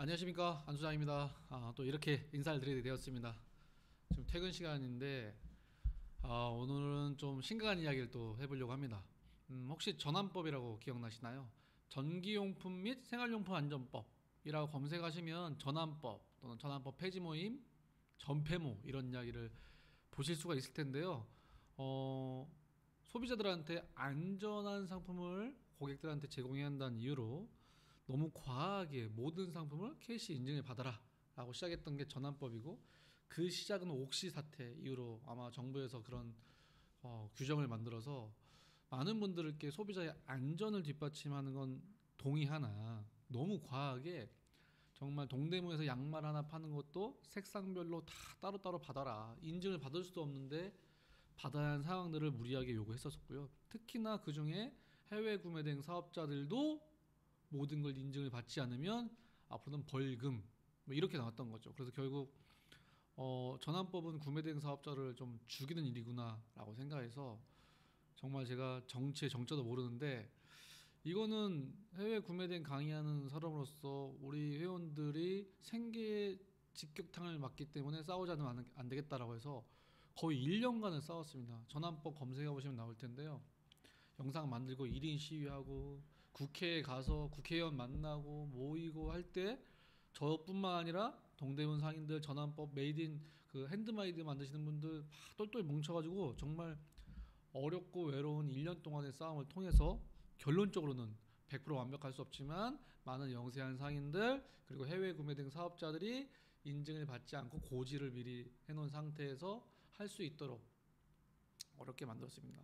안녕하십니까, 안 소장입니다. 또 이렇게 인사를 드리게 되었습니다. 지금 퇴근 시간인데 오늘은 좀 심각한 이야기를 또 해보려고 합니다. 혹시 전환법이라고 기억나시나요? 전기용품 및 생활용품 안전법이라고 검색하시면 전환법 또는 전환법 폐지 모임, 전폐모 이런 이야기를 보실 수가 있을 텐데요. 소비자들한테 안전한 상품을 고객들한테 제공해야 한다는 이유로 너무 과하게 모든 상품을 캐시 인증을 받아라 라고 시작했던 게 전환법이고, 그 시작은 옥시 사태 이후로 아마 정부에서 그런 규정을 만들어서 많은 분들께 소비자의 안전을 뒷받침하는 건 동의하나, 너무 과하게 정말 동대문에서 양말 하나 파는 것도 색상별로 다 따로따로 받아라, 인증을 받을 수도 없는데 받아야 하는 상황들을 무리하게 요구했었고요. 특히나 그 중에 해외 구매 등 사업자들도 모든 걸 인증을 받지 않으면 앞으로는 벌금 뭐 이렇게 나왔던 거죠. 그래서 결국 전환법은 구매 대행 사업자를 좀 죽이는 일이구나라고 생각해서, 정말 제가 정치의 정자도 모르는데 이거는 해외 구매 대행 강의하는 사람으로서 우리 회원들이 생계의 직격탄을 맞기 때문에 싸우지 않으면 안 되겠다라고 해서 거의 1년간을 싸웠습니다. 전환법 검색해 보시면 나올 텐데요. 영상 만들고 1인 시위하고 국회에 가서 국회의원 만나고 모이고 할 때 저뿐만 아니라 동대문 상인들, 전환법 메이드인 그 핸드마이드 만드시는 분들 막 똘똘 뭉쳐가지고 정말 어렵고 외로운 1년 동안의 싸움을 통해서 결론적으로는 100% 완벽할 수 없지만 많은 영세한 상인들 그리고 해외 구매 등 사업자들이 인증을 받지 않고 고지를 미리 해놓은 상태에서 할 수 있도록 어렵게 만들었습니다.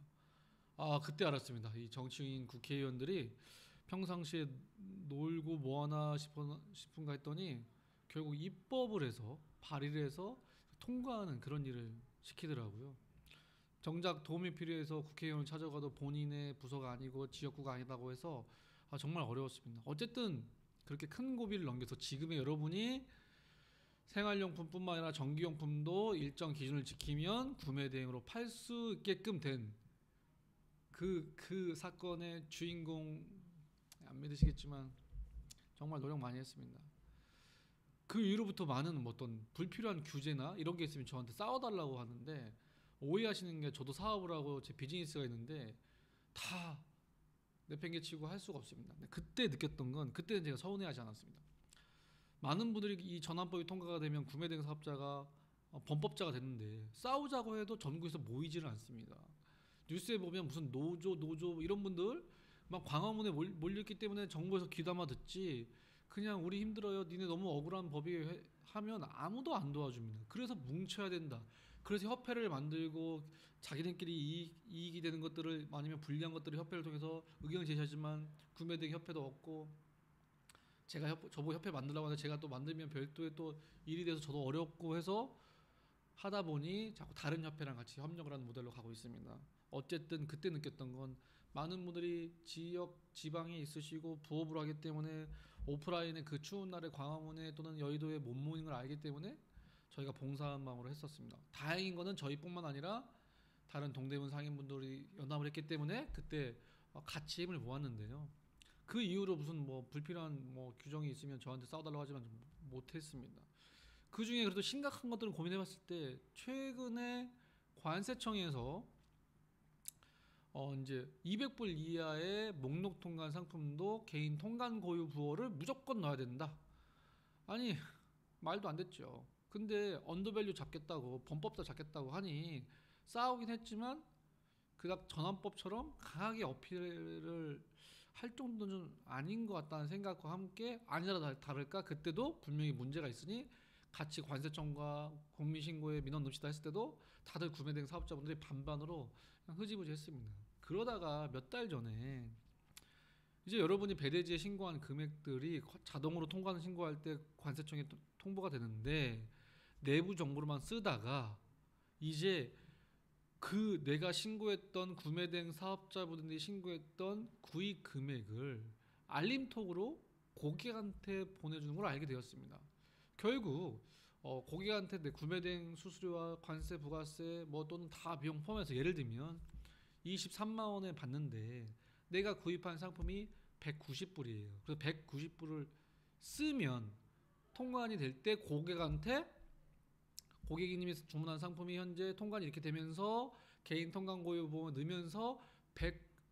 그때 알았습니다. 이 정치인 국회의원들이 평상시에 놀고 뭐하나 싶은가 했더니 결국 입법을 해서 발의를 해서 통과하는 그런 일을 시키더라고요. 정작 도움이 필요해서 국회의원을 찾아가도 본인의 부서가 아니고 지역구가 아니다고 해서 정말 어려웠습니다. 어쨌든 그렇게 큰 고비를 넘겨서 지금의 여러분이 생활용품뿐만 아니라 전기용품도 일정 기준을 지키면 구매 대행으로 팔 수 있게끔 된 그 사건의 주인공, 안 믿으시겠지만 정말 노력 많이 했습니다. 그 이후로부터 많은 어떤 불필요한 규제나 이런 게 있으면 저한테 싸워달라고 하는데, 오해하시는 게 저도 사업을 하고 제 비즈니스가 있는데 다 내팽개치고 할 수가 없습니다. 그때 느꼈던 건, 그때는 제가 서운해하지 않았습니다. 많은 분들이 이 전환법이 통과가 되면 구매대행 사업자가 범법자가 됐는데 싸우자고 해도 전국에서 모이지를 않습니다. 뉴스에 보면 무슨 노조 이런 분들 막 광화문에 몰렸기 때문에 정부에서 귀담아 듣지, 그냥 우리 힘들어요, 니네 너무 억울한 법이 하면 아무도 안 도와줍니다. 그래서 뭉쳐야 된다. 그래서 협회를 만들고 자기들끼리 이익이 되는 것들을, 아니면 불리한 것들을 협회를 통해서 의견을 제시하지만 구매대행 협회도 없고, 제가 저보고 협회 만들라고 하는데 제가 또 만들면 별도의 또 일이 돼서 저도 어렵고 해서 하다 보니 자꾸 다른 협회랑 같이 협력을 하는 모델로 가고 있습니다. 어쨌든 그때 느꼈던 건, 많은 분들이 지방에 있으시고 부업을 하기 때문에 오프라인에 그 추운 날에 광화문에 또는 여의도에 못 모이는 걸 알기 때문에 저희가 봉사한 마음으로 했었습니다. 다행인 거는 저희뿐만 아니라 다른 동대문 상인분들이 연합을 했기 때문에 그때 같이 힘을 모았는데요. 그 이후로 무슨 뭐 불필요한 뭐 규정이 있으면 저한테 싸워달라고 하지만 못했습니다. 그 중에 그래도 심각한 것들을 고민해봤을 때, 최근에 관세청에서 이제 200불 이하의 목록 통관 상품도 개인 통관 고유 부호를 무조건 넣어야 된다. 아니, 말도 안 됐죠. 근데 언더밸류 잡겠다고, 범법자 잡겠다고 하니 싸우긴 했지만 그닥 전환법처럼 강하게 어필을 할 정도는 아닌 것 같다는 생각과 함께, 아니라 다를까 그때도 분명히 문제가 있으니 같이 관세청과 국민신고에 민원 넣읍시다 했을 때도 다들 구매된 사업자분들이 반반으로 그냥 흐지부지 했습니다. 그러다가 몇 달 전에 이제 여러분이 배대지에 신고한 금액들이 자동으로 통관 신고할 때 관세청에 통보가 되는데, 내부 정보로만 쓰다가 이제 그 내가 신고했던 구매된 사업자분들이 신고했던 구입 금액을 알림톡으로 고객한테 보내주는 걸 알게 되었습니다. 결국 고객한테 내 구매된 수수료와 관세, 부가세 뭐 또는 다 비용 포함해서, 예를 들면 23만 원에 받는데 내가 구입한 상품이 190불이에요. 그래서 190불을 쓰면 통관이 될 때 고객님이 주문한 상품이 현재 통관이 이렇게 되면서 개인 통관 고유 보험 넣으면서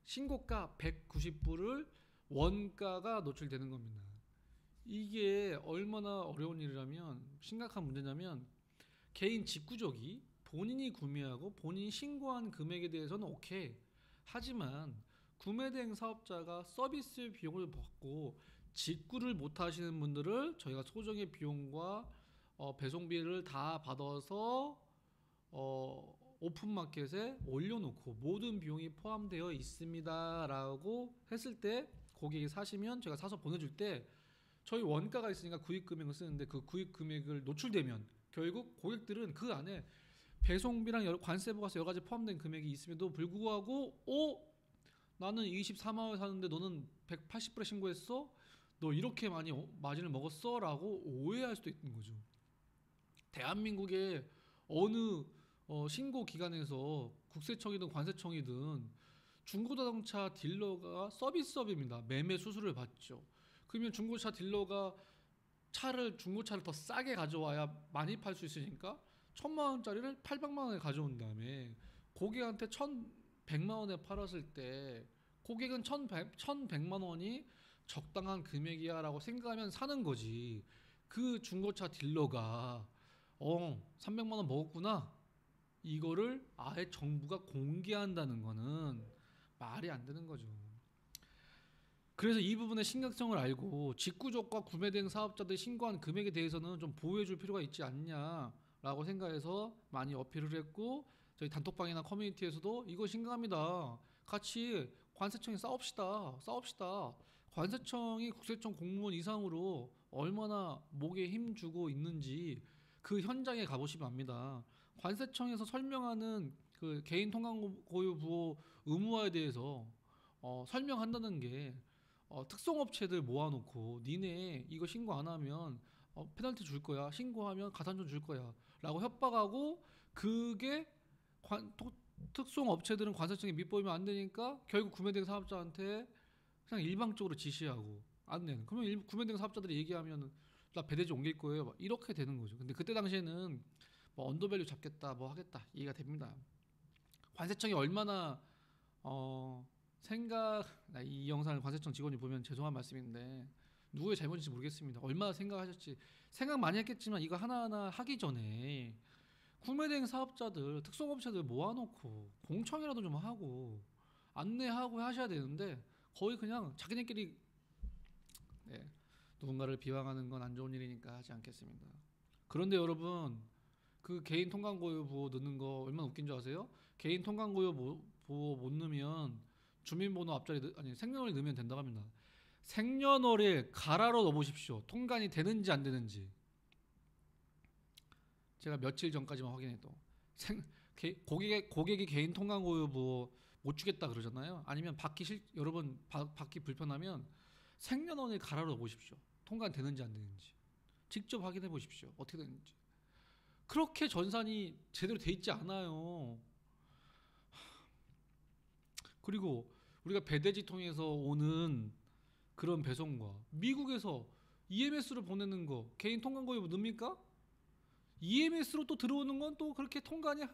신고가 190불을 원가가 노출되는 겁니다. 이게 얼마나 어려운 일이라면 심각한 문제냐면 개인 직구족이 본인이 구매하고 본인이 신고한 금액에 대해서는 오케이. 하지만 구매대행 사업자가 서비스 비용을 받고 직구를 못 하시는 분들을 저희가 소정의 비용과 배송비를 다 받아서 오픈마켓에 올려놓고 모든 비용이 포함되어 있습니다라고 했을 때 고객이 사시면 제가 사서 보내줄 때 저희 원가가 있으니까 구입 금액을 쓰는데 그 구입 금액을 노출되면 결국 고객들은 그 안에 배송비랑 관세 부가세 여러 가지 포함된 금액이 있음에도 불구하고 나는 24만 원에 사는데 너는 180불에 신고했어? 너 이렇게 많이 마진을 먹었어? 라고 오해할 수도 있는 거죠. 대한민국의 어느 신고 기관에서 국세청이든 관세청이든 중고자동차 딜러가 서비스업입니다. 매매 수수료를 받죠. 그러면 중고차 딜러가 중고차를 더 싸게 가져와야 많이 팔 수 있으니까 1,000만 원짜리를 800만 원에 가져온 다음에 고객한테 1,100만 원에 팔았을 때 고객은 1,100만 원이 적당한 금액이야 라고 생각하면 사는 거지. 그 중고차 딜러가 300만 원 먹었구나. 이거를 아예 정부가 공개한다는 거는 말이 안 되는 거죠. 그래서 이 부분의 심각성을 알고 직구족과 구매대행 사업자들이 신고한 금액에 대해서는 좀 보호해 줄 필요가 있지 않냐라고 생각해서 많이 어필을 했고 저희 단톡방이나 커뮤니티에서도 이거 심각합니다. 같이 관세청에 싸웁시다. 관세청이 국세청 공무원 이상으로 얼마나 목에 힘주고 있는지 그 현장에 가보시면 압니다. 관세청에서 설명하는 그 개인 통관 고유 부호 의무화에 대해서 설명한다는 게 특성업체들 모아놓고 니네 이거 신고 안 하면 페널티 줄 거야. 신고하면 가산점 줄 거야. 라고 협박하고 그게 특성업체들은 관세청에 밑보이면 안 되니까 결국 구매대행 사업자한테 그냥 일방적으로 지시하고 안 내는. 그러면 구매대행 사업자들이 얘기하면 나 배대지 옮길 거예요. 막 이렇게 되는 거죠. 근데 그때 당시에는 뭐 언더밸류 잡겠다 뭐 하겠다 이해가 됩니다. 관세청이 얼마나 이 영상을 관세청 직원이 보면 죄송한 말씀인데 누구의 잘못인지 모르겠습니다. 얼마나 생각하셨지. 생각 많이 했겠지만 이거 하나하나 하기 전에 구매대행 사업자들 특성업체들 모아놓고 공청이라도 좀 하고 안내하고 하셔야 되는데 거의 그냥 자기네끼리 누군가를 비방하는 건 안 좋은 일이니까 하지 않겠습니다. 그런데 여러분 그 개인 통관고유 부호 넣는 거 얼마나 웃긴 줄 아세요? 개인 통관고유 부호 못 넣으면 주민번호 앞자리 생년월일 넣으면 된다고 합니다. 생년월일 가라로 넣어보십시오. 통관이 되는지 안 되는지. 제가 며칠 전까지만 확인해도 고객이 개인 통관고유 부호 못 주겠다 그러잖아요. 아니면 여러분 받기 불편하면 생년월일 가라로 넣어보십시오. 통관 되는지 안 되는지. 직접 확인해 보십시오. 어떻게 되는지. 그렇게 전산이 제대로 돼 있지 않아요. 그리고 우리가 배대지 통해서 오는 그런 배송과 미국에서 EMS로 보내는 거 개인 통관 고유 넣습니까? EMS로 또 들어오는 건 또 그렇게 통관이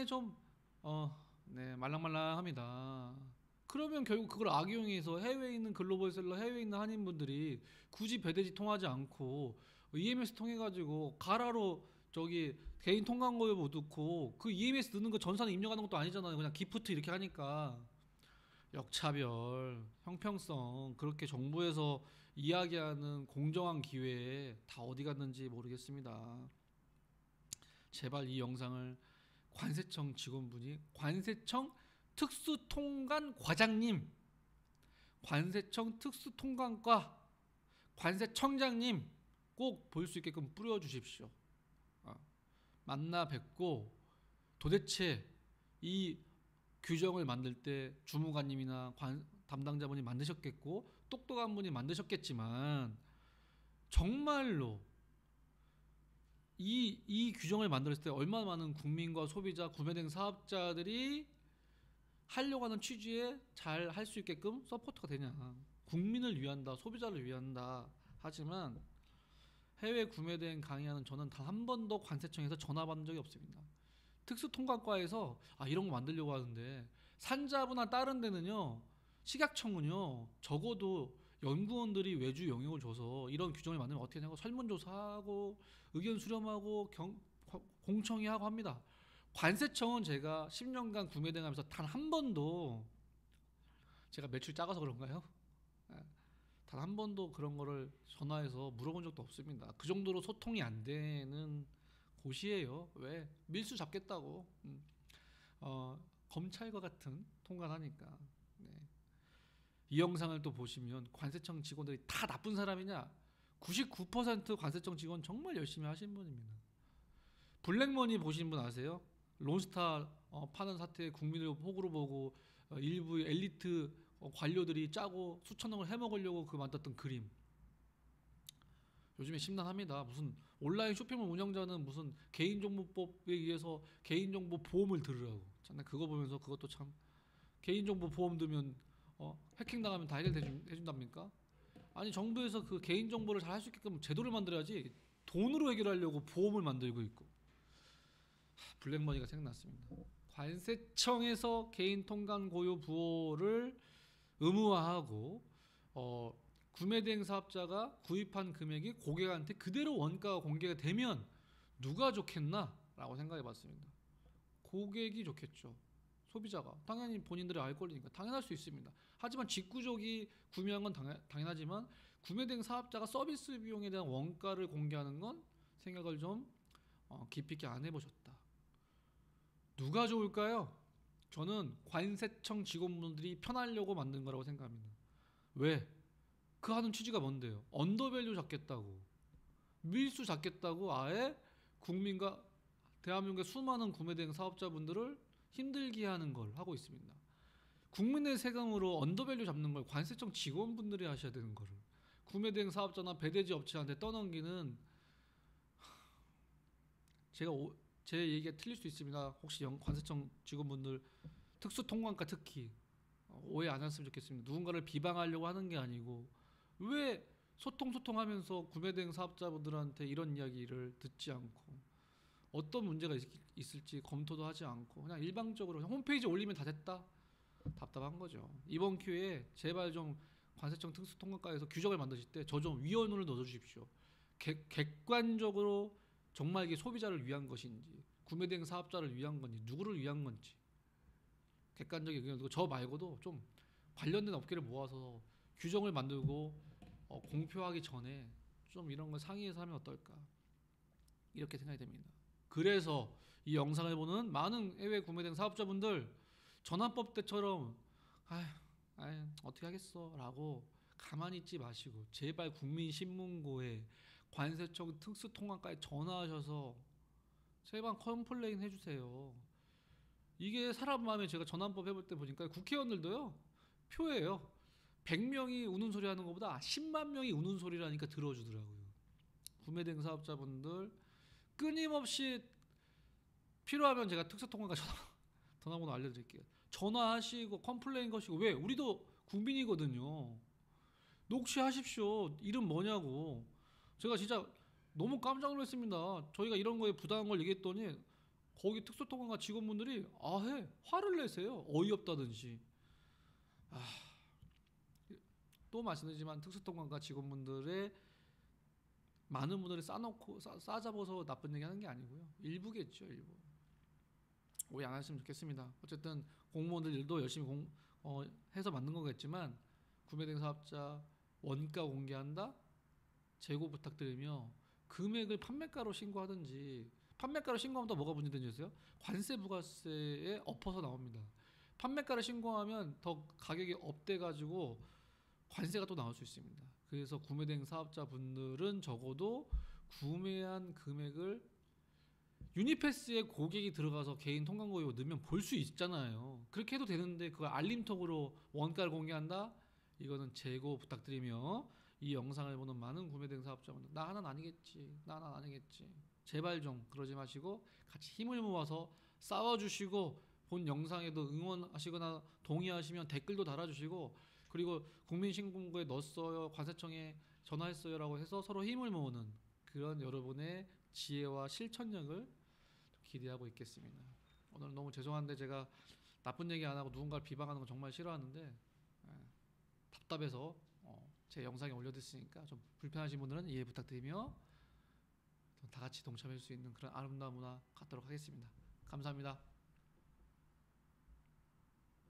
좀 말랑말랑합니다. 그러면 결국 그걸 악용해서 해외에 있는 글로벌셀러, 해외에 있는 한인분들이 굳이 배대지 통하지 않고 EMS 통해가지고 가라로 개인 통관 고유 못 넣고 그 EMS 넣는 거 전산에 입력하는 것도 아니잖아요. 그냥 기프트 이렇게 하니까 역차별, 형평성 그렇게 정부에서 이야기하는 공정한 기회에 다 어디 갔는지 모르겠습니다. 제발 이 영상을 관세청 직원분이 관세청 특수통관 과장님, 관세청 특수통관과 관세청장님 꼭 볼 수 있게끔 뿌려주십시오. 만나 뵙고 도대체 이 규정을 만들 때 주무관님이나 담당자분이 만드셨겠고 똑똑한 분이 만드셨겠지만 정말로 이 규정을 만들었을 때 얼마나 많은 국민과 소비자, 구매대행 사업자들이 하려고 하는 취지에 잘 할 수 있게끔 서포트가 되냐. 국민을 위한다, 소비자를 위한다 하지만 해외 구매 대행 강의하는 저는 단 한 번도 관세청에서 전화 받은 적이 없습니다. 특수통관과에서 이런 거 만들려고 하는데 산자부나 다른 데는요, 식약청은요 적어도 연구원들이 외주 영역을 줘서 이런 규정을 만들면 어떻게 되냐고 설문조사하고 의견 수렴하고 공청회하고 합니다. 관세청은 제가 10년간 구매 대행하면서 단 한 번도, 제가 매출 작아서 그런가요? 단 한 번도 그런 거를 전화해서 물어본 적도 없습니다. 그 정도로 소통이 안 되는 곳이에요. 왜? 밀수 잡겠다고. 검찰과 같은 통관하니까. 네. 이 영상을 또 보시면 관세청 직원들이 다 나쁜 사람이냐? 99% 관세청 직원 정말 열심히 하신 분입니다. 블랙머니 보신 분 아세요? 론스타 파는 사태 국민을 호구로 보고 일부 엘리트 관료들이 짜고 수천억을 해먹으려고 그 만들었던 그림. 요즘에 심란합니다. 무슨 온라인 쇼핑몰 운영자는 무슨 개인정보법에 의해서 개인정보 보험을 들으라고. 참 그거 보면서 그것도 참, 개인정보 보험 들면 해킹 당하면 다 해준답니까? 아니 정부에서 그 개인정보를 잘 할 수 있게끔 제도를 만들어야지 돈으로 해결하려고 보험을 만들고 있고. 블랙머니가 생각났습니다. 관세청에서 개인 통관 고유 부호를 의무화하고 구매 대행 사업자가 구입한 금액이 고객한테 그대로 원가가 공개가 되면 누가 좋겠나라고 생각해 봤습니다. 고객이 좋겠죠. 소비자가. 당연히 본인들이 알 권리니까 당연할 수 있습니다. 하지만 직구족이 구매한 건 당연하지만 구매 대행 사업자가 서비스 비용에 대한 원가를 공개하는 건 생각을 좀 깊이 있게 안 해보셨다. 누가 좋을까요? 저는 관세청 직원분들이 편하려고 만든 거라고 생각합니다. 왜? 그 하는 취지가 뭔데요? 언더밸류 잡겠다고, 밀수 잡겠다고 아예 국민과 대한민국의 수많은 구매대행 사업자분들을 힘들게 하는 걸 하고 있습니다. 국민의 세금으로 언더밸류 잡는 걸 관세청 직원분들이 하셔야 되는 거를 구매대행 사업자나 배대지 업체한테 떠넘기는, 제 얘기가 틀릴 수 있습니다. 혹시 관세청 직원분들 특수통관과 특히 오해 안 했으면 좋겠습니다. 누군가를 비방하려고 하는 게 아니고 왜 소통하면서 구매대행 사업자분들한테 이런 이야기를 듣지 않고 어떤 문제가 있을지 검토도 하지 않고 그냥 일방적으로 그냥 홈페이지에 올리면 다 됐다? 답답한 거죠. 이번 기회에 제발 좀 관세청 특수통관과에서 규정을 만드실 때 저 좀 위원으로 넣어주십시오. 객관적으로 정말 이게 소비자를 위한 것인지 구매대행 사업자를 위한 건지 누구를 위한 건지 객관적인 의견, 저 말고도 좀 관련된 업계를 모아서 규정을 만들고 공표하기 전에 좀 이런 걸 상의해서 하면 어떨까, 이렇게 생각이 됩니다. 그래서 이 영상을 보는 많은 해외 구매대행 사업자분들, 전환법 때처럼 어떻게 하겠어 라고 가만히 있지 마시고 제발 국민신문고에 관세청 특수통관과에 전화하셔서 제발 컴플레인 해주세요. 이게 사람 마음에, 제가 전환법 해볼 때 보니까 국회의원들도요 표예요. 100명이 우는 소리 하는 것보다 10만 명이 우는 소리라니까 들어주더라고요. 구매대행 사업자분들 끊임없이 필요하면 제가 특수통관과 전화번호 알려드릴게요. 전화하시고 컴플레인 거시고. 왜? 우리도 국민이거든요. 녹취하십시오. 이름 뭐냐고. 제가 진짜 너무 깜짝 놀랐습니다. 저희가 이런 거에 부당한 걸 얘기했더니 거기 특수통관과 직원분들이 화를 내세요. 어이없다든지. 또 말씀드리지만 특수통관과 직원분들의 많은 분들이 싸잡아서 나쁜 얘기 하는 게 아니고요. 일부겠죠. 일부. 오해 안 하시면 좋겠습니다. 어쨌든 공무원들 일도 열심히 해서 만든 거겠지만 구매대행 사업자 원가 공개한다? 재고 부탁드리며 금액을 판매가로 신고하든지. 판매가로 신고하면 또 뭐가 문제되는지 아세요? 관세 부가세에 엎어서 나옵니다. 판매가를 신고하면 더 가격이 업돼가지고 관세가 또 나올 수 있습니다. 그래서 구매대행 사업자분들은 적어도 구매한 금액을 유니패스에 고객이 들어가서 개인 통관고유 넣으면 볼 수 있잖아요. 그렇게 해도 되는데 그걸 알림톡으로 원가를 공개한다? 이거는 재고 부탁드리며 이 영상을 보는 많은 구매대행 사업자분들, 나 하나는 아니겠지, 나 하나는 아니겠지, 제발 좀 그러지 마시고 같이 힘을 모아서 싸워주시고, 본 영상에도 응원하시거나 동의하시면 댓글도 달아주시고, 그리고 국민신고에 넣었어요, 관세청에 전화했어요 라고 해서 서로 힘을 모으는 그런 여러분의 지혜와 실천력을 기대하고 있겠습니다. 오늘 너무 죄송한데 제가 나쁜 얘기 안 하고 누군가를 비방하는 거 정말 싫어하는데 답답해서 제 영상에 올려드렸으니까 좀 불편하신 분들은 이해 부탁드리며 다 같이 동참할 수 있는 그런 아름다운 문화 갖도록 하겠습니다. 감사합니다.